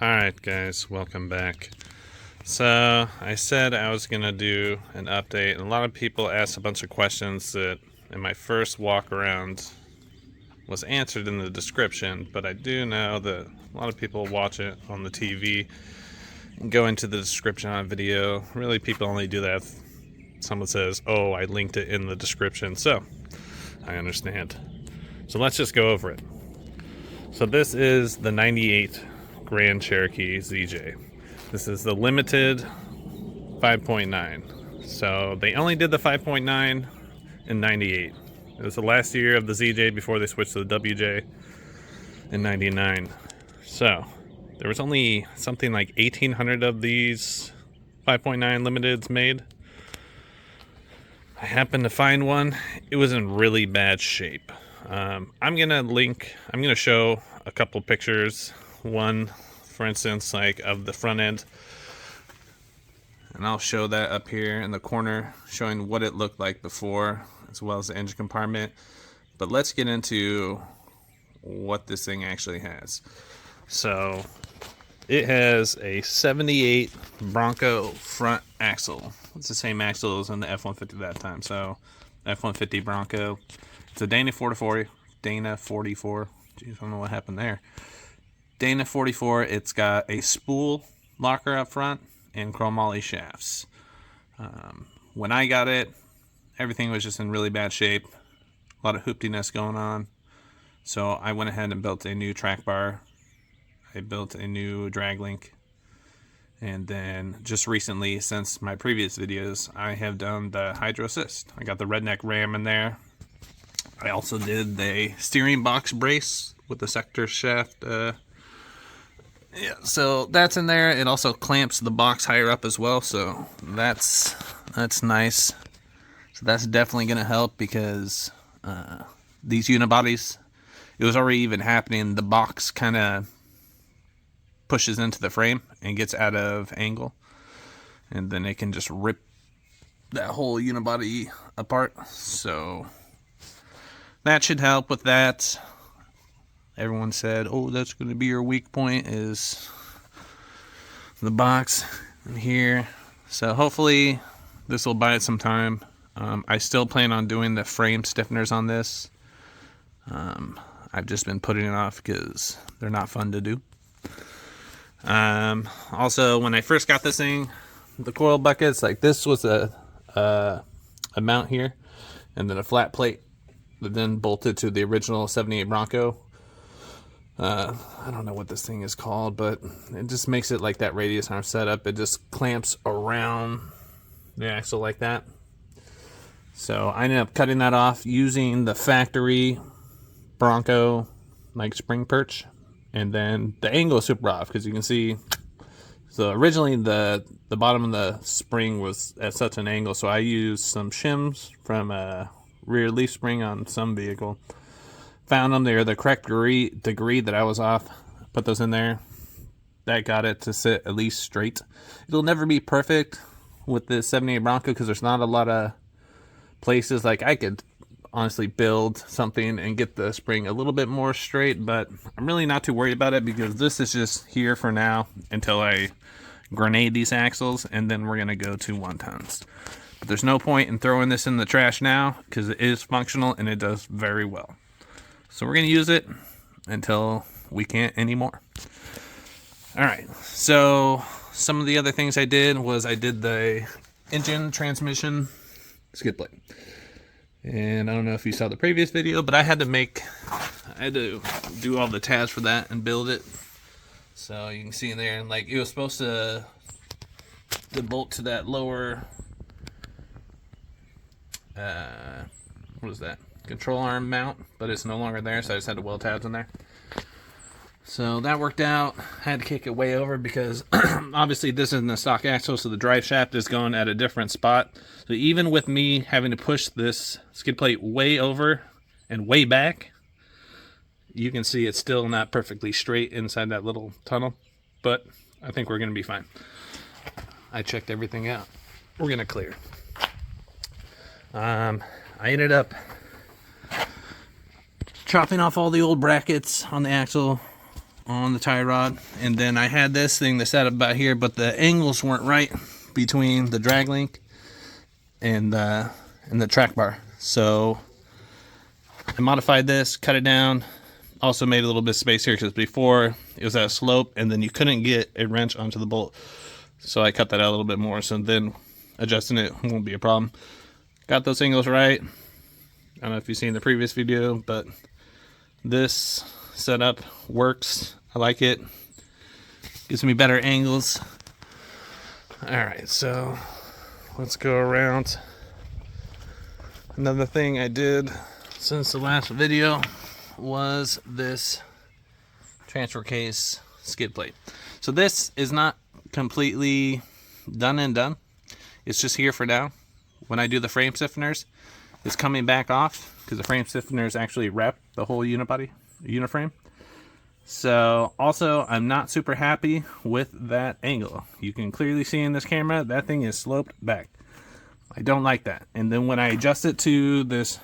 Alright guys, welcome back. So, I said I was going to do an update, and a lot of people asked a bunch of questions that in my first walk around was answered in the description, but I do know that a lot of people watch it on the TV and go into the description on video. Really, people only do that if someone says, oh, I linked it in the description, so I understand. So let's just go over it. So this is the 98 Grand Cherokee ZJ. This is the limited 5.9. So they only did the 5.9 in 98. It was the last year of the ZJ before they switched to the WJ in 99. So there was only something like 1,800 of these 5.9 limiteds made. I happened to find one. It was in really bad shape. I'm gonna show a couple pictures. One, for instance, like of the front end, and I'll show that up here in the corner, showing what it looked like before, as well as the engine compartment. But let's get into what this thing actually has. So it has a 78 Bronco front axle. It's the same axle as in the F-150 that time. So F-150 Bronco. It's a Dana 44. Jeez, I don't know what happened there. Dana 44. It's got a spool locker up front and chromoly shafts. When I got it, everything was just in really bad shape. A lot of hooptiness going on. So I went ahead and built a new track bar. I built a new drag link. And then just recently, since my previous videos, I have done the hydro assist. I got the redneck ram in there. I also did the steering box brace with the sector shaft. Yeah, so that's in there. It also clamps the box higher up as well, so that's nice. So that's definitely going to help because these unibodies, it was already even happening. The box kind of pushes into the frame and gets out of angle, and then it can just rip that whole unibody apart. So that should help with that. Everyone said, oh, that's going to be your weak point, is the box in here. So hopefully this will buy it some time. I still plan on doing the frame stiffeners on this. I've just been putting it off because they're not fun to do. Also, when I first got this thing, the coil buckets, like this was a mount here, and then a flat plate that then bolted to the original 78 Bronco. I don't know what this thing is called, but it just makes it like that radius arm setup. It just clamps around the axle like that. So I ended up cutting that off using the factory Bronco like spring perch, and then the angle is super off because you can see. So originally the bottom of the spring was at such an angle, so I used some shims from a rear leaf spring on some vehicle. Found them, they're the correct degree that I was off. Put those in there. That got it to sit at least straight. It'll never be perfect with the 78 Bronco because there's not a lot of places. Like I could honestly build something and get the spring a little bit more straight, but I'm really not too worried about it because this is just here for now until I grenade these axles, and then we're gonna go to 1-tons. But there's no point in throwing this in the trash now because it is functional and it does very well. So we're gonna use it until we can't anymore. All right, so some of the other things I did was I did the engine transmission skid plate. And I don't know if you saw the previous video, but I had to do all the tabs for that and build it. So you can see in there, like it was supposed to bolt to that lower, what is that? Control arm mount, but it's no longer there, so I just had to weld tabs in there. So that worked out. I had to kick it way over because obviously this isn't a stock axle, so the drive shaft is going at a different spot. So even with me having to push this skid plate way over and way back, you can see it's still not perfectly straight inside that little tunnel, but I think we're going to be fine. I checked everything out. We're going to clear. I ended up chopping off all the old brackets on the axle, on the tie rod, and then I had this thing that sat about here, but the angles weren't right between the drag link and the track bar. So I modified this, cut it down, also made a little bit of space here because before it was at a slope and then you couldn't get a wrench onto the bolt. So I cut that out a little bit more, so then adjusting it won't be a problem. Got those angles right. I don't know if you've seen the previous video, but this setup works. I like it. Gives me better angles. Alright, so let's go around. Another thing I did since the last video was this transfer case skid plate. So this is not completely done and done. It's just here for now. When I do the frame stiffeners, it's coming back off because the frame stiffeners actually wrap the whole unibody, uniframe. So also, I'm not super happy with that angle. You can clearly see in this camera that thing is sloped back. I don't like that. And then when I adjust it to this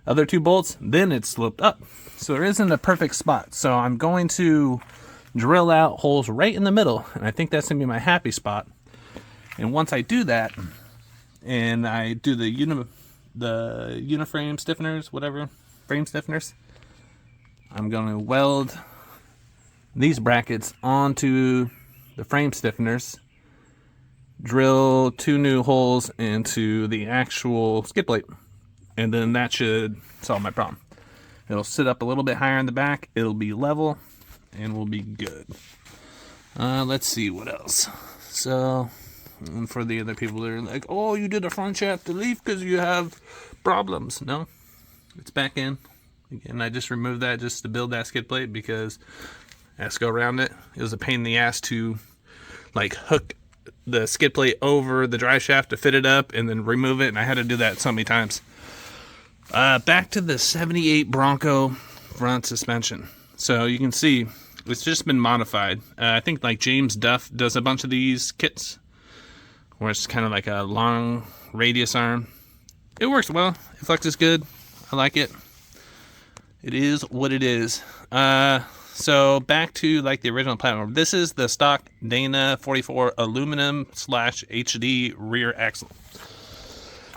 other two bolts, then it's sloped up. So there isn't a perfect spot. So I'm going to drill out holes right in the middle, and I think that's gonna be my happy spot. And once I do that, and I do the uniframe stiffeners, whatever, frame stiffeners, I'm gonna weld these brackets onto the frame stiffeners, drill 2 new holes into the actual skid plate, and then that should solve my problem. It'll sit up a little bit higher in the back, it'll be level, and we'll be good. Let's see what else. So, and for the other people that are like, oh, you did a front shaft delete because you have problems. No, it's back in. Again, I just removed that just to build that skid plate because I have to go around it. It was a pain in the ass to like hook the skid plate over the drive shaft to fit it up and then remove it, and I had to do that so many times. Back to the 78 Bronco front suspension. So you can see it's just been modified. I think like James Duff does a bunch of these kits where it's kind of like a long radius arm. It works well. It flexes good. I like it. It is what it is. So back to like the original platform. This is the stock Dana 44 aluminum / HD rear axle.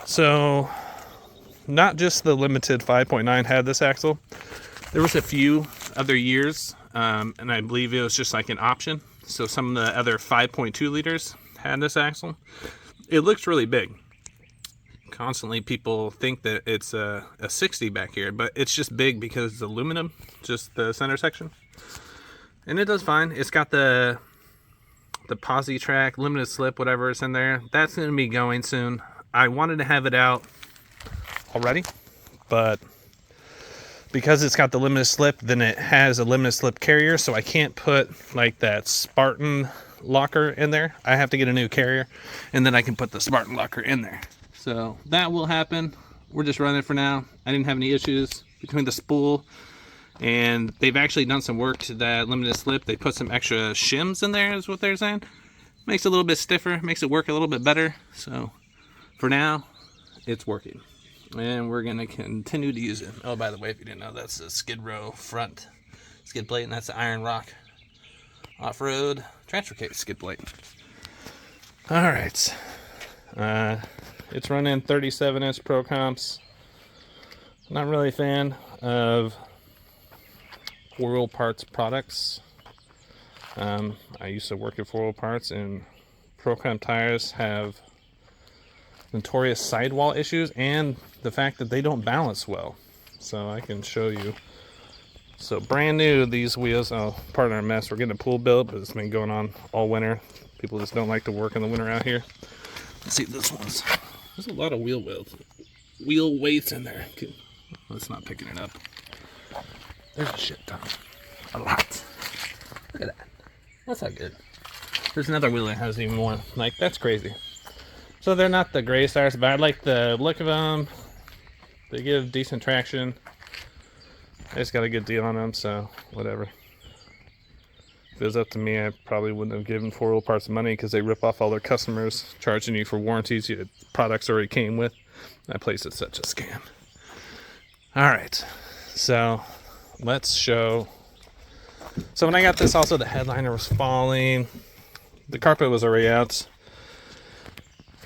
So not just the limited 5.9 had this axle. There was a few other years, and I believe it was just like an option. So some of the other 5.2 liters had this axle. It looks really big. Constantly people think that it's a 60 back here, but it's just big because it's aluminum, just the center section. And it does fine. It's got the posi track, limited slip, whatever is in there. That's going to be going soon. I wanted to have it out already, but because it's got the limited slip, then it has a limited slip carrier, so I can't put like that Spartan locker in there. I have to get a new carrier, and then I can put the Spartan locker in there. So that will happen. We're just running it for now. I didn't have any issues between the spool, and they've actually done some work to that limited slip. They put some extra shims in there is what they're saying. Makes it a little bit stiffer, makes it work a little bit better. So for now, it's working. And we're gonna continue to use it. Oh, by the way, if you didn't know, that's the Skid Row front skid plate, and that's the Iron Rock off-road transfer case skid plate. All right, it's running 37-inch Pro Comps. Not really a fan of Four Wheel Parts products. I used to work at Four Wheel Parts, and Pro Comp tires have notorious sidewall issues and the fact that they don't balance well. So I can show you. So brand new, these wheels. Oh, pardon our mess. We're getting a pool built, but it's been going on all winter. People just don't like to work in the winter out here. Let's see this one's. There's a lot of wheel weights in there. Let's not picking it up. There's a shit ton. A lot. Look at that. That's not good. There's another wheel that has even more. Like, that's crazy. So they're not the greatest tires, but I like the look of them. They give decent traction. I just got a good deal on them, so whatever. If it was up to me, I probably wouldn't have given Four Wheel Parts money because they rip off all their customers, charging you for warranties products already came with. That place is such a scam. All right, so let's show So when I got this, also the headliner was falling. The carpet was already out.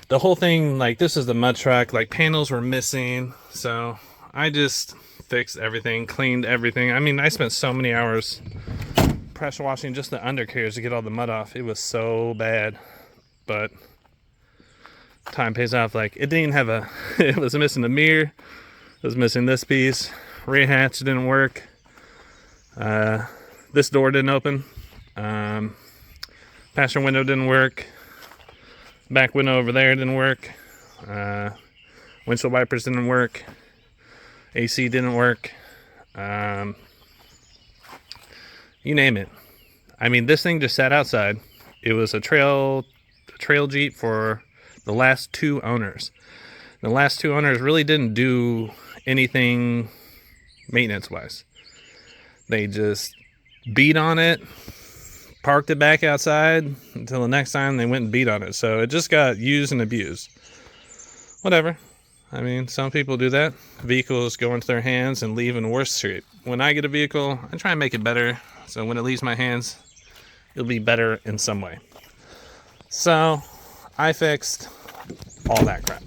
The whole thing, like, this is the mud truck, like panels were missing. So I just fixed everything, cleaned everything. I mean, I spent so many hours pressure washing just the undercarriage to get all the mud off. It was so bad, but time pays off. Like, it didn't have a, it was missing a mirror. It was missing this piece. Rear hatch didn't work. This door didn't open. Passenger window didn't work. Back window over there didn't work. Windshield wipers didn't work. AC didn't work. You name it. I mean, this thing just sat outside. It was a trail Jeep for the last 2 owners. The last 2 owners really didn't do anything maintenance-wise. They just beat on it, parked it back outside until the next time they went and beat on it. So it just got used and abused. Whatever. I mean, some people do that. Vehicles go into their hands and leave in worse shape. When I get a vehicle, I try and make it better. So when it leaves my hands, it'll be better in some way. So I fixed all that crap.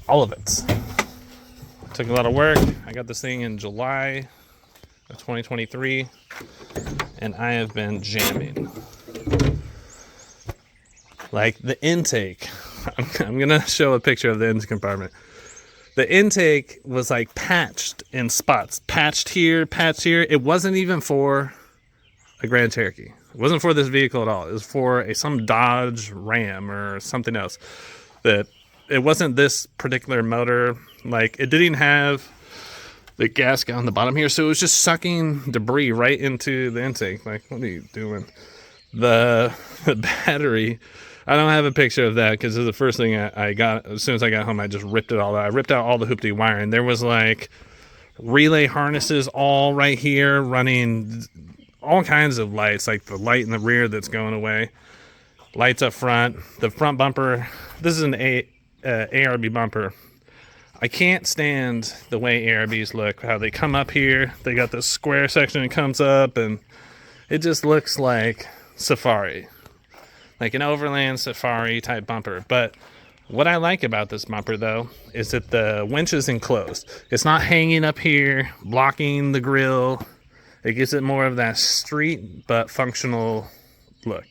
All of it. It took a lot of work. I got this thing in July of 2023, and I have been jamming. Like, the intake, I'm gonna show a picture of the engine compartment. The intake was like patched in spots, patched here. It wasn't even for a Grand Cherokee. It wasn't for this vehicle at all. It was for some Dodge Ram or something else. That it wasn't this particular motor. Like, it didn't have the gasket on the bottom here, so it was just sucking debris right into the intake. Like, what are you doing? The battery, I don't have a picture of that because it was the first thing I got. As soon as I got home, I just ripped it all out. I ripped out all the hoopty wiring. There was like relay harnesses all right here running all kinds of lights, like the light in the rear that's going away, lights up front, the front bumper. This is an ARB bumper. I can't stand the way ARBs look, how they come up here. They got this square section that comes up, and it just looks like Safari. Like an overland Safari type bumper. But what I like about this bumper, though, is that the winch is enclosed. It's not hanging up here, blocking the grill. It gives it more of that street but functional look.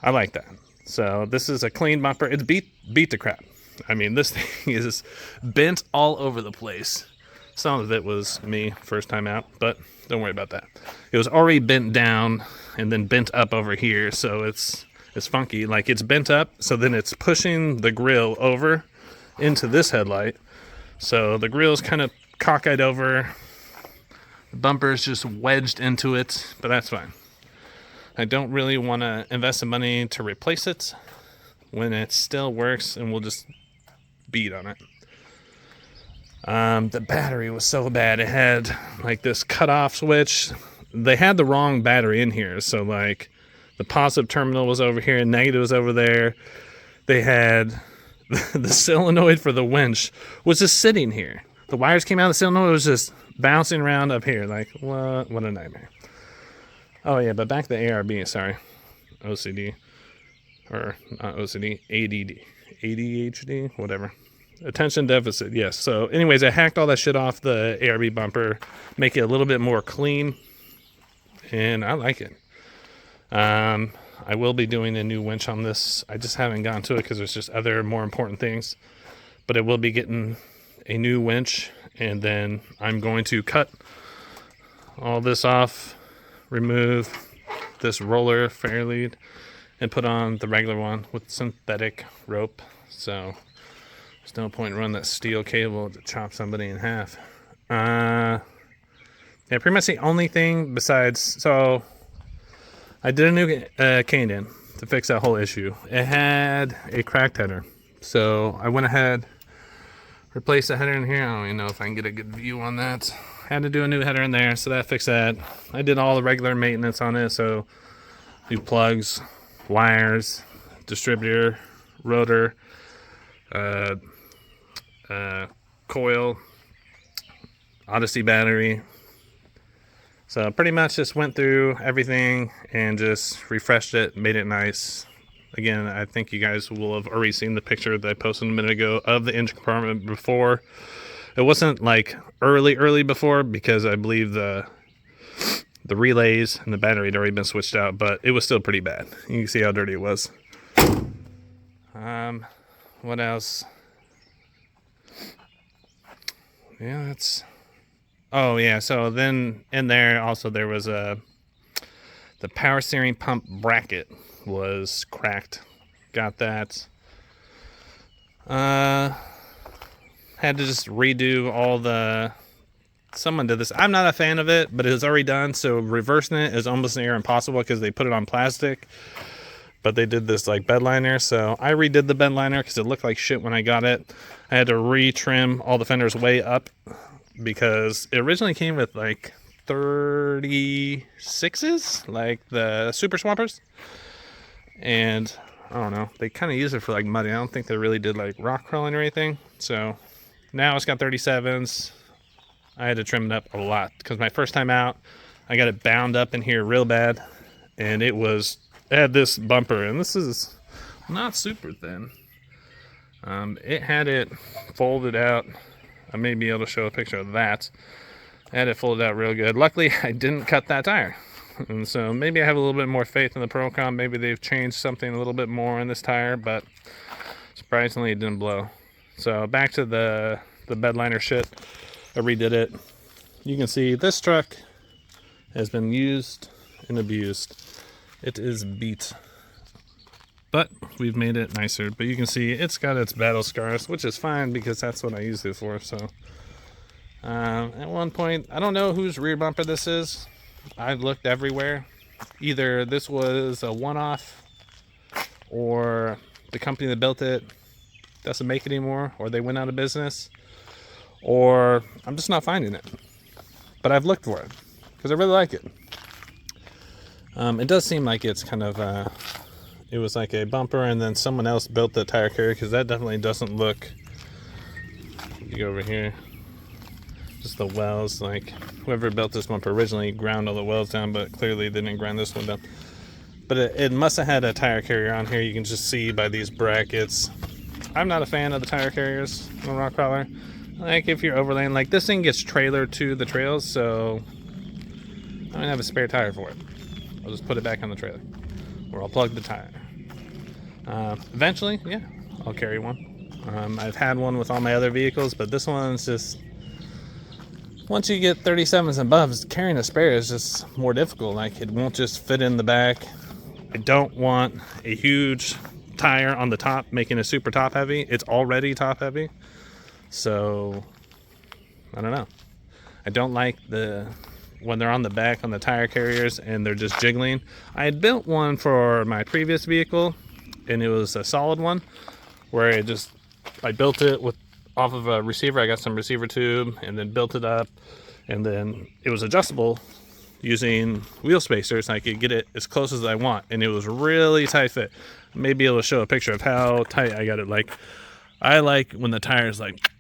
I like that. So this is a clean bumper. It's beat the crap. I mean, this thing is bent all over the place. Some of it was me first time out, but don't worry about that. It was already bent down and then bent up over here, so it's funky. Like, it's bent up, so then it's pushing the grill over into this headlight. So the grill's kind of cockeyed over. The bumper's just wedged into it, but that's fine. I don't really want to invest the money to replace it when it still works, and we'll just beat on it. The battery was so bad. It had like this cutoff switch. They had the wrong battery in here, so like the positive terminal was over here and negative was over there. They had the solenoid for the winch was just sitting here. The wires came out of the solenoid, was just bouncing around up here. Like, what a nightmare. Oh yeah, but back to the ARB, sorry. OCD. Or not OCD, ADD. ADHD, whatever. Attention deficit, yes. So anyways, I hacked all that shit off the ARB bumper, make it a little bit more clean, and I like it. I will be doing a new winch on this. I just haven't gotten to it because there's just other more important things. But I will be getting a new winch, and then I'm going to cut all this off, remove this roller fairlead, and put on the regular one with synthetic rope. So there's no point in running that steel cable to chop somebody in half. Yeah, pretty much the only thing besides, so I did a new cane to fix that whole issue. It had a cracked header. So I went ahead, replaced the header in here. I don't even know if I can get a good view on that. Had to do a new header in there, so that fixed that. I did all the regular maintenance on it, so new plugs, wires, distributor, rotor, coil, Odyssey battery, So pretty much just went through everything and just refreshed it, made it nice. Again, I think you guys will have already seen the picture that I posted a minute ago of the engine compartment before. It wasn't like early before, because I believe the relays and the battery had already been switched out, but it was still pretty bad. You can see how dirty it was. What else? Yeah, that's... Oh yeah, so then in there also there was the power steering pump bracket was cracked. Got that. Had to just redo all the... Someone did this. I'm not a fan of it, but it was already done, so reversing it is almost near impossible because they put it on plastic. But they did this like bed liner, so I redid the bed liner because it looked like shit when I got it. I had to re-trim all the fenders way up because it originally came with like 36s, like the Super Swampers. And I don't know, they kind of use it for like muddy. I don't think they really did like rock crawling or anything. So now it's got 37s. I had to trim it up a lot because my first time out, I got it bound up in here real bad, and it had this bumper, and this is not super thin. It had it folded out. I may be able to show a picture of that. I had it folded out real good. Luckily, I didn't cut that tire, and so maybe I have a little bit more faith in the Procom. Maybe they've changed something a little bit more in this tire, but surprisingly, it didn't blow. So back to the bed liner shit. I redid it. You can see this truck has been used and abused. It is beat. But we've made it nicer. But you can see it's got its battle scars, which is fine because that's what I used it for. So at one point, I don't know whose rear bumper this is. I've looked everywhere. Either this was a one-off, or the company that built it doesn't make it anymore, or they went out of business, or I'm just not finding it. But I've looked for it because I really like it. It does seem like it's kind of it was like a bumper and then someone else built the tire carrier, because that definitely doesn't look... You go over here, just the wells, like whoever built this bumper originally ground all the wells down, but clearly they didn't grind this one down. But it must have had a tire carrier on here. You can just see by these brackets. I'm not a fan of the tire carriers on a rock crawler. Like if you're overlaying, like this thing gets trailered to the trails, so I don't have a spare tire for it. I'll just put it back on the trailer, or I'll plug the tire. Eventually, yeah, I'll carry one. I've had one with all my other vehicles, but this one's just, once you get 37s and above, carrying a spare is just more difficult. Like it won't just fit in the back. I don't want a huge tire on the top making it super top heavy. It's already top heavy. So I don't know. I don't like when they're on the back on the tire carriers and they're just jiggling. I had built one for my previous vehicle, and it was a solid one where I built it off of a receiver. I got some receiver tube and then built it up, and then it was adjustable using wheel spacers. I could get it as close as I want, and it was really tight fit. I may be able to show a picture of how tight I got it. Like I like when the tire's like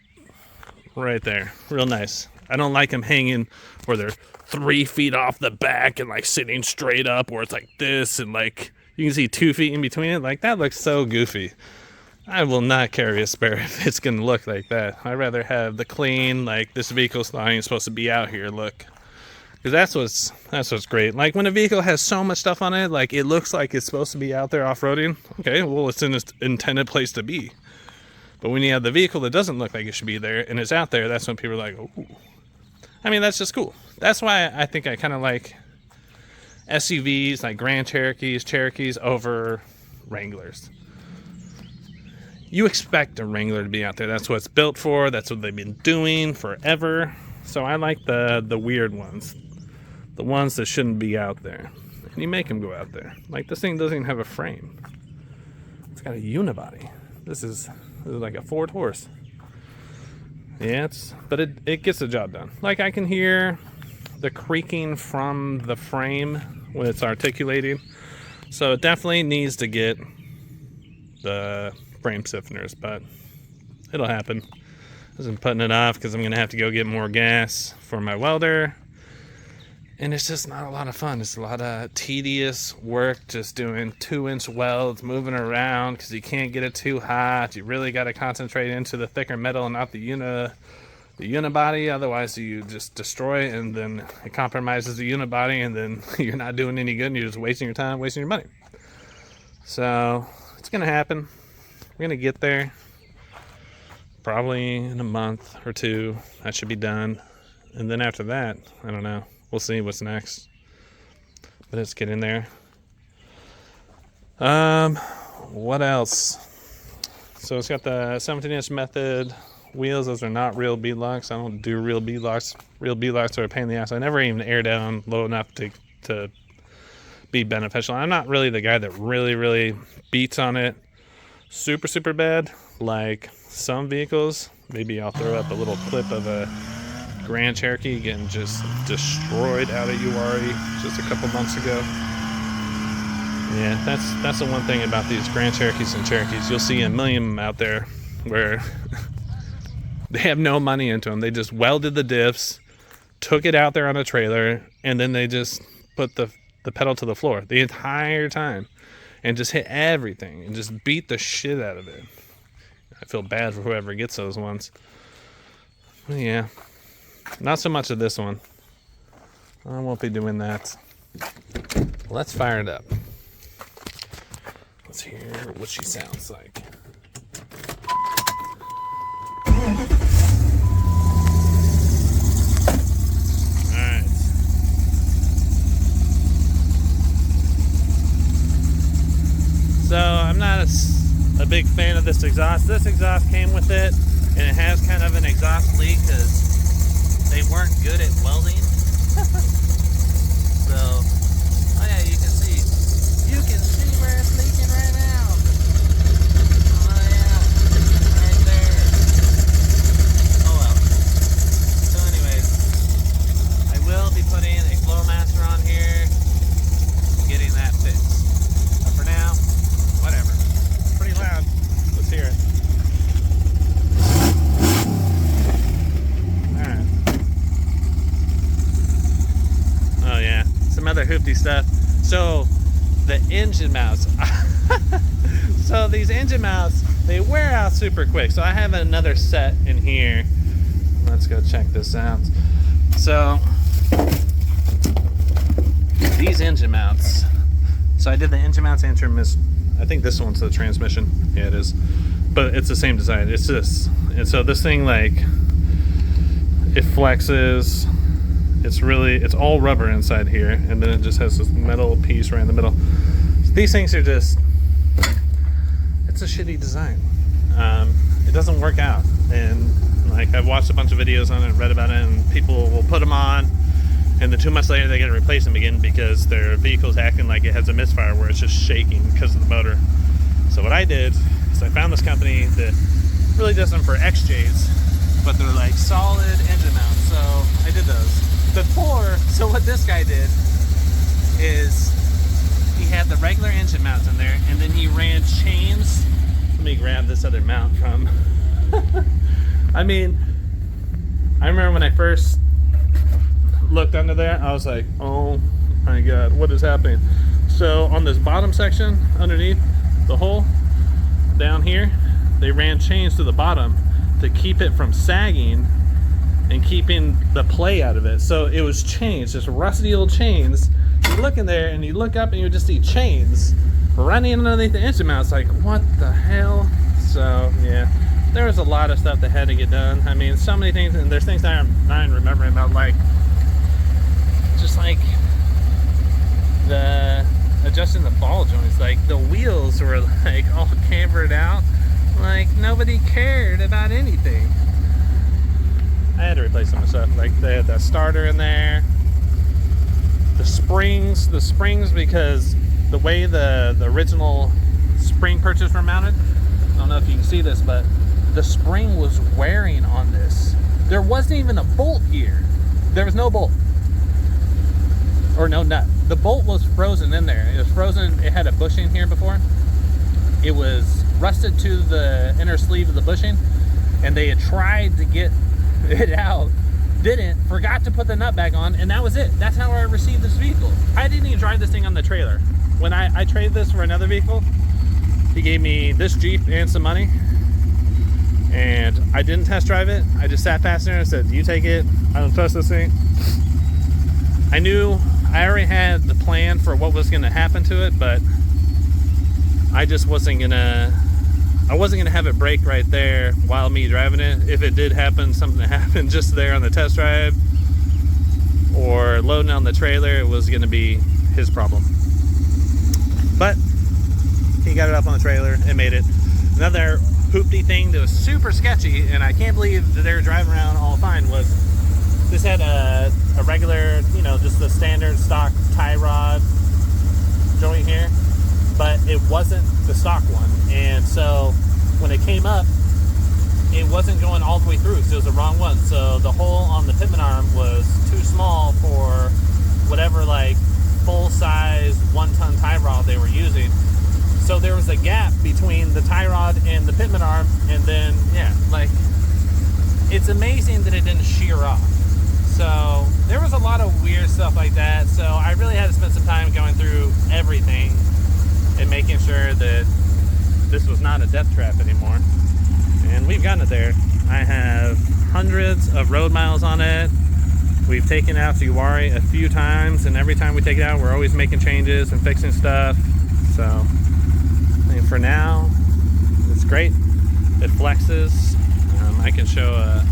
right there, real nice. I don't like them hanging where they're 3 feet off the back and like sitting straight up, where it's like this and like you can see 2 feet in between it. Like that looks so goofy. I will not carry a spare if it's gonna look like that. I'd rather have the clean, like this vehicle's not even supposed to be out here look, because that's what's great. Like when a vehicle has so much stuff on it, like it looks like it's supposed to be out there off-roading. Okay, well it's in its intended place to be. But when you have the vehicle that doesn't look like it should be there and it's out there, that's when people are like, oh. I mean, that's just cool. That's why I think I kind of like SUVs, like Grand Cherokees over Wranglers. You expect a Wrangler to be out there. That's what it's built for. That's what they've been doing forever. So I like the weird ones. The ones that shouldn't be out there. And you make them go out there. Like this thing doesn't even have a frame. It's got a unibody. This is like a Ford horse. Yeah, but it gets the job done. Like I can hear the creaking from the frame when it's articulating. So it definitely needs to get the frame stiffeners, but it'll happen. I've been putting it off because I'm going to have to go get more gas for my welder. And it's just not a lot of fun. It's a lot of tedious work, just doing 2-inch welds, moving around because you can't get it too hot. You really got to concentrate into the thicker metal and not the unibody. Otherwise, you just destroy it, and then it compromises the unibody, and then you're not doing any good, and you're just wasting your time, wasting your money. So it's going to happen. We're going to get there. Probably in a month or two, that should be done. And then after that, I don't know. We'll see what's next. But it's getting there. What else? So it's got the 17-inch method wheels. Those are not real beadlocks. I don't do real beadlocks. Real beadlocks are a pain in the ass. I never even air down low enough to be beneficial. I'm not really the guy that really beats on it super bad. Like some vehicles. Maybe I'll throw up a little clip of a Grand Cherokee getting just destroyed out of URE just a couple months ago. Yeah, that's the one thing about these Grand Cherokees and Cherokees. You'll see a million of them out there where they have no money into them. They just welded the diffs, took it out there on a trailer, and then they just put the pedal to the floor the entire time and just hit everything and just beat the shit out of it. I feel bad for whoever gets those ones. But yeah. Not so much of this one. I won't be doing that. Let's fire it up. Let's hear what she sounds like. Alright. So I'm not a big fan of this exhaust. This exhaust came with it, and it has kind of an exhaust leak because they weren't good at welding. So, oh yeah, you can see where it's leaking right now. Oh yeah, right there. Oh well. So anyways, I will be putting a flow master on here and getting that fixed. But for now, whatever. It's pretty loud. Let's hear it. Oh yeah, some other hoopty stuff. So the engine mounts. So these engine mounts, they wear out super quick. So I have another set in here. Let's go check this out. So these engine mounts. So I did the engine mounts and I think this one's the transmission. Yeah, it is. But it's the same design. It's this. And so this thing, like, it flexes. It's all rubber inside here, and then it just has this metal piece right in the middle. So these things are just, it's a shitty design. It doesn't work out, and like I've watched a bunch of videos on it, read about it, and people will put them on, and then 2 months later they get to replace them again because their vehicle's acting like it has a misfire where it's just shaking because of the motor. So what I did is I found this company that really does them for XJs, but they're like solid engine mounts. So I did those. So what this guy did is he had the regular engine mounts in there, and then he ran chains. Let me grab this other mount from. I mean, I remember when I first looked under there, I was like, oh my god, what is happening? So on this bottom section underneath the hole down here, they ran chains to the bottom to keep it from sagging and keeping the play out of it. So it was chains, just rusty old chains. You look in there and you look up and you just see chains running underneath the engine mount. It's like, what the hell? So yeah, there was a lot of stuff that had to get done. I mean, so many things, and there's things that I'm not remembering about, like just like the adjusting the ball joints. Like the wheels were like all cambered out, like nobody cared about anything. I had to replace some of the stuff. Like they had the starter in there, the springs because the way the original spring purchase were mounted, I don't know if you can see this, but the spring was wearing on this. There wasn't even a bolt here. There was no bolt or no nut. The bolt was frozen in there. It was frozen. It had a bushing here before. It was rusted to the inner sleeve of the bushing, and they had tried to get it out didn't, forgot to put the nut back on, and that was it. That's how I received this vehicle. I didn't even drive this thing on the trailer. When I traded this for another vehicle, he gave me this Jeep and some money, and I didn't test drive it. I just sat passenger and said, you take it, I don't trust this thing. I knew I already had the plan for what was gonna happen to it, but I just wasn't gonna have it break right there while me driving it. If it did happen, something that happened just there on the test drive or loading on the trailer, it was gonna be his problem. But he got it up on the trailer and made it. Another hoopty thing that was super sketchy, and I can't believe that they were driving around all fine, was this had a regular, you know, just the standard stock tie rod joint here, but it wasn't the stock one. And so when it came up, it wasn't going all the way through because it was the wrong one. So the hole on the pitman arm was too small for whatever like full-size 1-ton tie rod they were using. So there was a gap between the tie rod and the pitman arm, and then yeah, like, it's amazing that it didn't shear off. So there was a lot of weird stuff like that. So I really had to spend some time going through everything and making sure that this was not a death trap anymore. And we've gotten it there. I have hundreds of road miles on it. We've taken out Uwari a few times, and every time we take it out, we're always making changes and fixing stuff. So, I mean, for now, it's great. It flexes. I can show a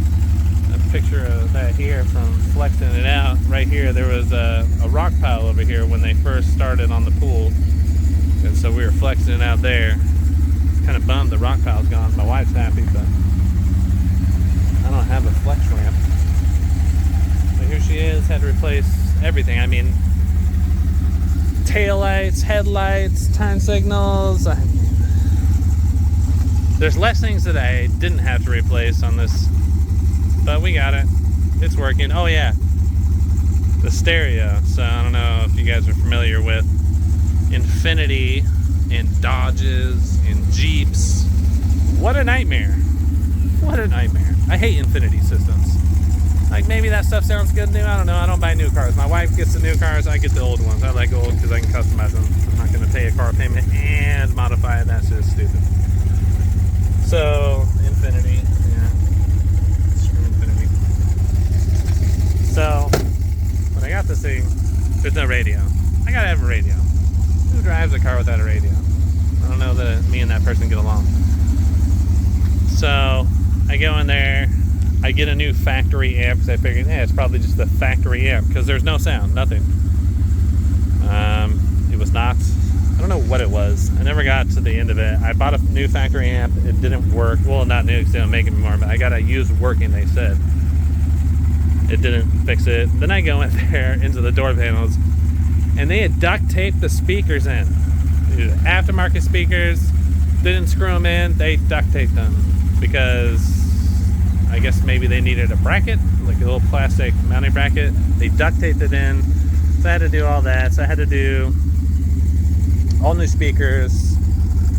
picture of that here from flexing it out. Right here, there was a rock pile over here when they first started on the pool, and so we were flexing it out there. Kind of bummed the rock pile's gone. My wife's happy, but I don't have a flex ramp. But here she is. Had to replace everything. I mean, tail lights, headlights, turn signals. There's less things that I didn't have to replace on this, but we got it. It's working. Oh yeah, the stereo. So I don't know if you guys are familiar with Infiniti and Dodges and Jeeps. What a nightmare. What a nightmare. I hate Infiniti systems. Like, maybe that stuff sounds good new. I don't know. I don't buy new cars. My wife gets the new cars. I get the old ones. I like old because I can customize them. I'm not going to pay a car payment and modify it. That's just stupid. So, Infiniti. Yeah. Screw Infiniti. So, when I got this thing, there's no radio. I got to have a radio. Who drives a car without a radio? I don't know that me and that person get along. So, I go in there. I get a new factory amp because I figured, it's probably just the factory amp because there's no sound, nothing. It was not, I don't know what it was. I never got to the end of it. I bought a new factory amp. It didn't work. Well, not new because they don't make it anymore, but I got a used working, they said. It didn't fix it. Then I go in there into the door panels, and they had duct taped the speakers in. Aftermarket speakers, didn't screw them in. They duct taped them because I guess maybe they needed a bracket, like a little plastic mounting bracket. They duct taped it in, so I had to do all that. So I had to do all new speakers,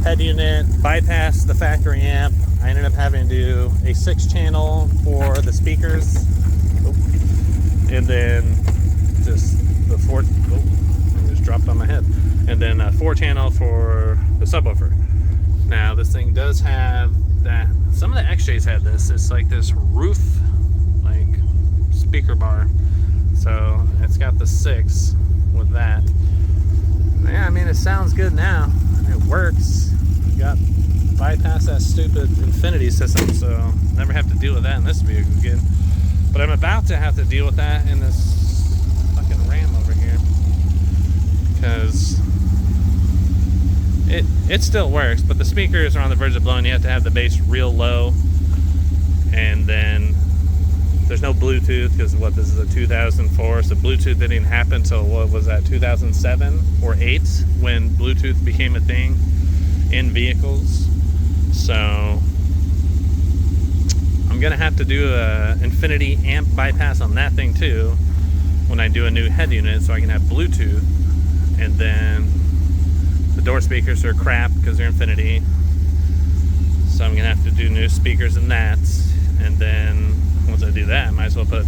head unit, bypass the factory amp. I ended up having to do a 6-channel for the speakers, and then just the 4. It just dropped on my head. And then a 4-channel for the subwoofer. Now this thing does have that. Some of the XJs had this. It's like this roof, like, speaker bar. So it's got the 6 with that. Yeah, I mean, it sounds good now. It works. You got bypass that stupid Infiniti system, so never have to deal with that in this vehicle again. But I'm about to have to deal with that in this fucking Ram over here, because it still works, but the speakers are on the verge of blowing. You have to have the bass real low, and then there's no Bluetooth because this is a 2004, so Bluetooth didn't happen until, what was that, 2007 or 8, when Bluetooth became a thing in vehicles. So I'm gonna have to do a Infiniti amp bypass on that thing too when I do a new head unit, so I can have Bluetooth. And then the door speakers are crap because they're Infiniti, so I'm gonna have to do new speakers in that. And then once I do that, I might as well put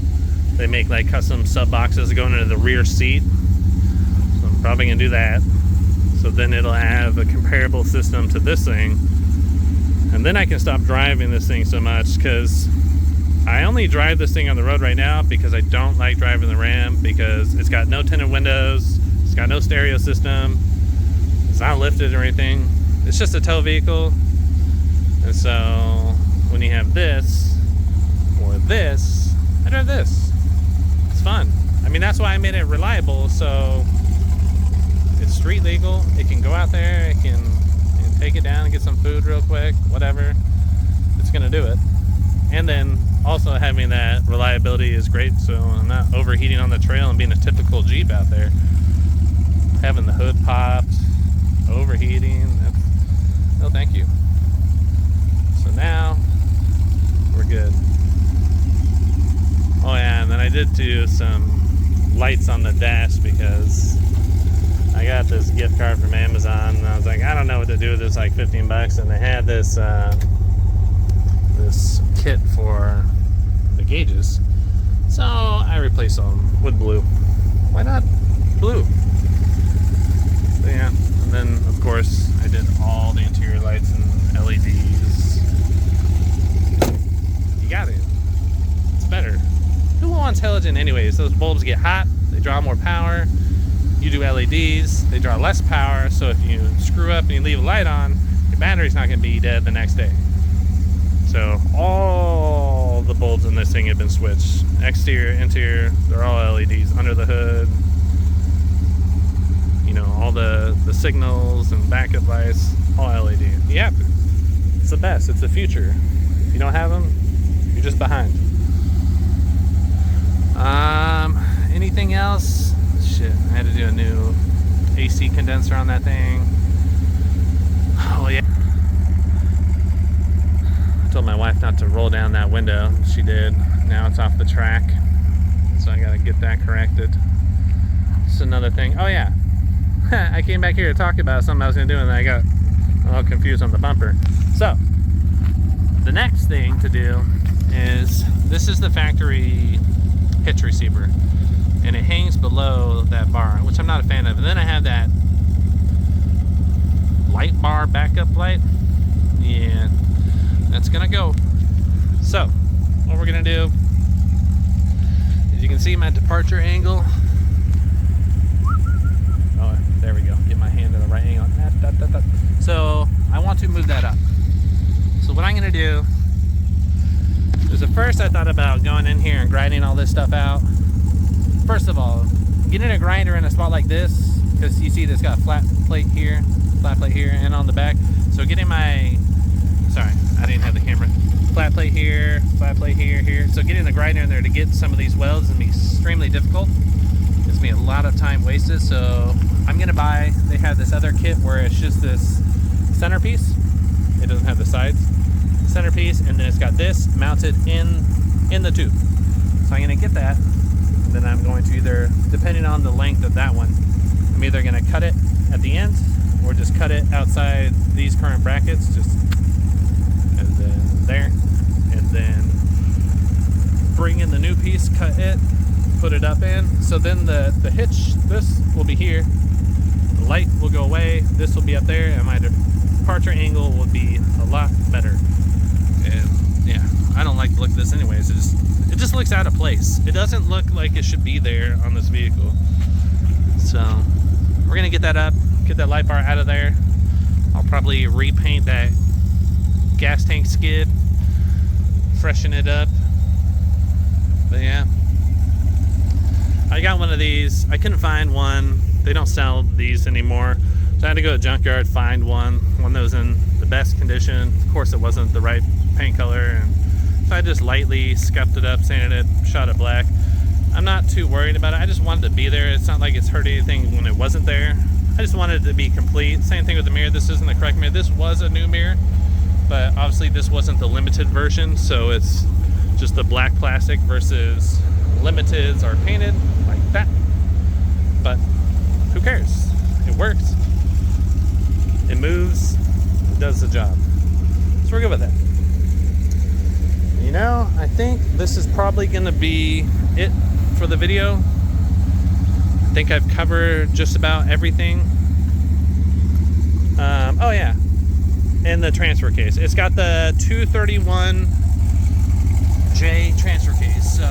They make like custom sub boxes going into the rear seat. So I'm probably gonna do that. So then it'll have a comparable system to this thing. And then I can stop driving this thing so much, because I only drive this thing on the road right now because I don't like driving the Ram, because it's got no tinted windows, it's got no stereo system, it's not lifted or anything. It's just a tow vehicle. And so when you have this or this, I drive this. It's fun. I mean, that's why I made it reliable. So it's street legal. It can go out there, it can take it down and get some food real quick, whatever. It's gonna do it. And then also having that reliability is great, so I'm not overheating on the trail and being a typical Jeep out there. Having the hood popped, overheating, no thank you. So now we're good. Oh yeah, and then I did do some lights on the dash because I got this gift card from Amazon, and I was like, I don't know what to do with this, like 15 bucks, and they had this this kit for the gauges. So I replaced them with blue. Why not blue? So yeah, and then of course I did all the interior lights and LEDs. You got it. It's better. Who wants halogen anyways? Those bulbs get hot, they draw more power. You do LEDs, they draw less power, so if you screw up and you leave a light on, your battery's not going to be dead the next day. So all the bulbs in this thing have been switched. Exterior, interior, they're all LEDs. Under the hood, you know, all the signals and backup lights, all LED. You have to. It's the best, it's the future. If you don't have them, you're just behind. Anything else? Shit, I had to do a new AC condenser on that thing. Oh yeah. I told my wife not to roll down that window. She did. Now it's off the track. So I gotta get that corrected. It's another thing. Oh yeah. I came back here to talk about something I was gonna do, and I got all confused on the bumper. So the next thing to do is, this is the factory hitch receiver, and it hangs below that bar, which I'm not a fan of. And then I have that light bar backup light. Yeah, that's gonna go. So what we're gonna do is, you can see my departure angle. Oh, there we go. Get my hand in the right angle. So I want to move that up. So what I'm gonna do is, at first I thought about going in here and grinding all this stuff out. First of all, getting a grinder in a spot like this, because you see this got a flat plate here, and on the back. So getting my, sorry, I didn't have the camera. Flat plate here, here. So getting the grinder in there to get some of these welds is going to be extremely difficult. It's going to be a lot of time wasted. So I'm going to buy, they have this other kit where it's just this centerpiece. It doesn't have the sides. Centerpiece, and then it's got this mounted in the tube. So I'm going to get that. And then I'm going to either, depending on the length of that one, I'm either going to cut it at the end or just cut it outside these current brackets, just, and then there, and then bring in the new piece, cut it, put it up in. So then the hitch, this will be here, the light will go away, this will be up there, and my departure angle will be a lot better. And yeah, I don't like the look of this anyways. It just looks out of place. It doesn't look like it should be there on this vehicle. So we're gonna get that up, get that light bar out of there. I'll probably repaint that gas tank skid, freshen it up. But yeah, I got one of these. I couldn't find one. They don't sell these anymore. So I had to go to a junkyard, find one that was in the best condition. Of course, it wasn't the right paint color, and so I just lightly scuffed it up, sanded it, shot it black. I'm not too worried about it. I just wanted to be there. It's not like it's hurt anything when it wasn't there. I just wanted it to be complete. Same thing with the mirror. This isn't the correct mirror. This was a new mirror, but obviously this wasn't the limited version, so it's just the black plastic versus limiteds are painted like that. But who cares? It works. It moves. It does the job. So we're good with that. You know, I think this is probably going to be it for the video. I think I've covered just about everything. Oh yeah, and the transfer case. It's got the 231J transfer case, so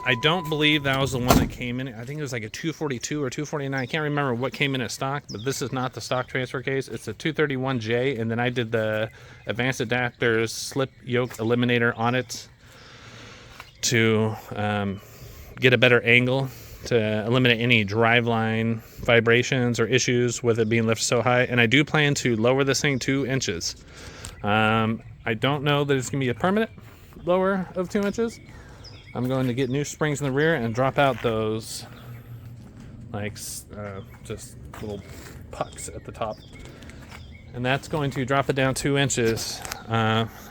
I don't believe that was the one that came in. I think it was like a 242 or 249. I can't remember what came in at stock, but this is not the stock transfer case. It's a 231J, and then I did the advanced adapters slip yoke eliminator on it to get a better angle to eliminate any driveline vibrations or issues with it being lifted so high. And I do plan to lower this thing 2 inches. I don't know that it's going to be a permanent lower of 2 inches. I'm going to get new springs in the rear and drop out those like just little pucks at the top. And that's going to drop it down 2 inches.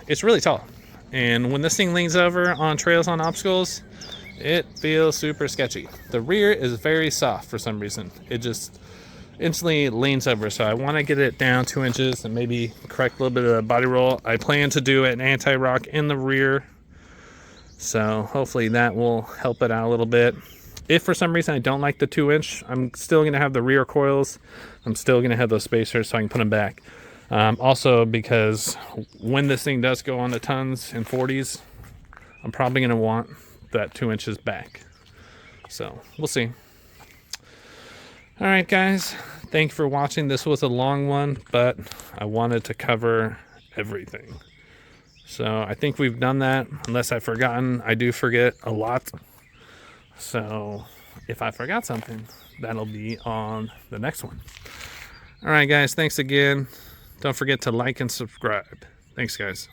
It's really tall. And when this thing leans over on trails on obstacles, it feels super sketchy. The rear is very soft for some reason. It just instantly leans over. So I want to get it down 2 inches and maybe correct a little bit of the body roll. I plan to do an anti-rock in the rear. So hopefully that will help it out a little bit. If for some reason I don't like the 2-inch, I'm still going to have the rear coils. I'm still going to have those spacers so I can put them back. Also because when this thing does go on to tons and 40s, I'm probably going to want that 2 inches back. So we'll see. All right, guys. Thank you for watching. This was a long one, but I wanted to cover everything. So I think we've done that. Unless I've forgotten, I do forget a lot. So if I forgot something, that'll be on the next one. All right, guys. Thanks again. Don't forget to like and subscribe. Thanks, guys.